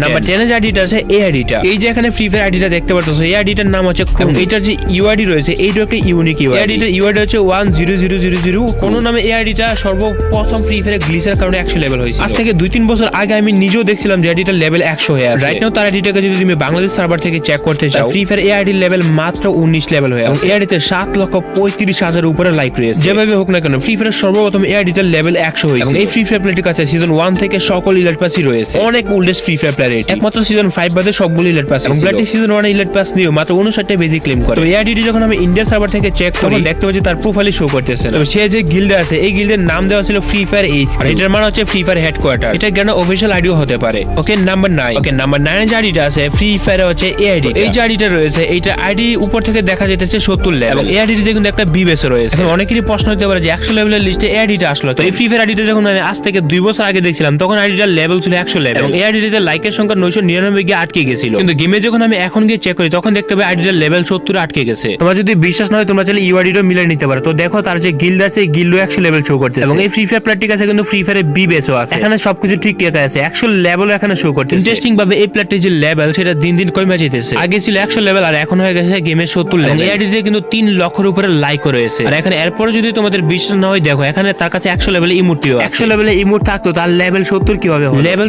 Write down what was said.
Number 10 এর আইডিটা আছে এই আইডিটা। এই যে এখানে ফ্রি ফায়ার আইডিটা দেখতে পাচ্ছ, এই আইডিটার নাম হচ্ছে কোন। এটার যে ইউআইডি রয়েছে এইটা একটা ইউনিক ইউআইডি। আইডিটার ইউআইডি হচ্ছে 10000 কোন নামে। এই আইডিটা সর্বপ্রথম ফ্রি ফায়ারে গ্লিচের কারণে 100 লেভেল হয়েছে। আজ থেকে 2-3 বছর আগে আমি নিজেও দেখছিলাম যে আইডিটার লেভেল 100 হয়ে আছে। রাইট নাও তার আইডিটাকে যদি তুমি বাংলাদেশ সার্ভার থেকে চেক করতে চাও, ফ্রি ফায়ার এই আইডির লেভেল মাত্র 19 লেভেল হয়ে আছে। এই আইডিতে 7,35,000 উপরে লাইক রয়েছে। যেভাবে হোক না কেন ফ্রি ফায়ারের সর্বপ্রথম এই আইডিটার লেভেল 100 হয়েছে। এবং এই ফ্রি ফায়ার প্লেয়ারের কাছে সিজন 1 থেকে সকল ইলাইট পাসই রয়েছে। অনেক ওল্ডেস্ট ফ্রি ফায়ার প্লেয়ার এটি। একমাত্র সিজন 5 বাদে সবগুলো ইলাইট পাস এবং ব্লাডি সিজন 1 ইলাইট পাস নিয়ে মাত্র 59টা বেজি ক্লেম করে। তো এই আইডিটি যখন আমি ইন্ডিয়া সার্ভার থেকে চেক করি দেখতে পাচ্ছি তার প্রোফাইলে শো করতেছে। তো সে যে গিল্ডে আছে এই গিল্ডের নাম দেওয়া ছিল ফ্রি ফায়ার এইচ, আর এটার মানে হচ্ছে ফ্রি ফায়ার হেডকোয়ার্টার। এটা কেন অফিশিয়াল আইডিও হতে পারে। Okay number 9। ওকে নাম্বার 9 এর যে আইডিটা আছে ফ্রি ফায়ারে হচ্ছে এই আইডি। এই যে আইডিটা রয়েছে এইটা আইডি উপর থেকে দেখা যাচ্ছে 70 লেভেল এবং এই আইডিতে কিন্তু একটা বি বেস রয়েছে। এখন অনেকেরই প্রশ্ন হতে পারে যে 100 লেভেলের লিস্টে এই আইডিটা আসলো। তো এই ফ্রি ফায়ার আইডিটা যখন আমি আজ থেকে 2 বছর আগে দেখছিলাম তখন আইডিটার লেভেল ছিল 100 লেভেল এবং এই আইডিতে লাইকের সংখ্যা 999 গিয়ে আটকে গেছিল। কিন্তু গেমে যখন আমি এখন গিয়ে চেক করি তখন দেখতে পাই আইডিটার লেভেল 70 আটকে গেছে। তোমরা যদি বিশ্বাস না হয় তোমরা চাইলে ইউআইডিটা মিলিয়ে নিতে পারো। তো দেখো তার যে গিল্ড আছে এই গিল্ডও 100 লেভেল শো করতেছে এবং এই ফ্রি ফায়ার প্লেয়ারটির কাছে কিন্তু ফ্রি ফায়ারে বি বেসও আছে। এখানে সবকিছু ঠিক আছে, 100 লেভেল এখানে শো করতেছে। ইন্টারেস্টিং ভাবে এই প্লেয়ারটির যে লেভেল সেটা দিন দিন কমে যাইতেছে। আগে ছিল 100 লেভেল আর এখন হয়ে গেছে গেমে 70 লেভেল। এই আইডিতে কিন্তু 3 লক্ষের উপরে লাইকও রয়েছে। আর এখানে এরপরে যদি তোমাদের বিশ্বাস না হয় দেখো এখানে তার কাছে 100 লেভেলে ইমোটিও আছে। 100 লেভেলে ইমোট থাকতো তার লেভেল 70 কিভাবে হবে? লেভেল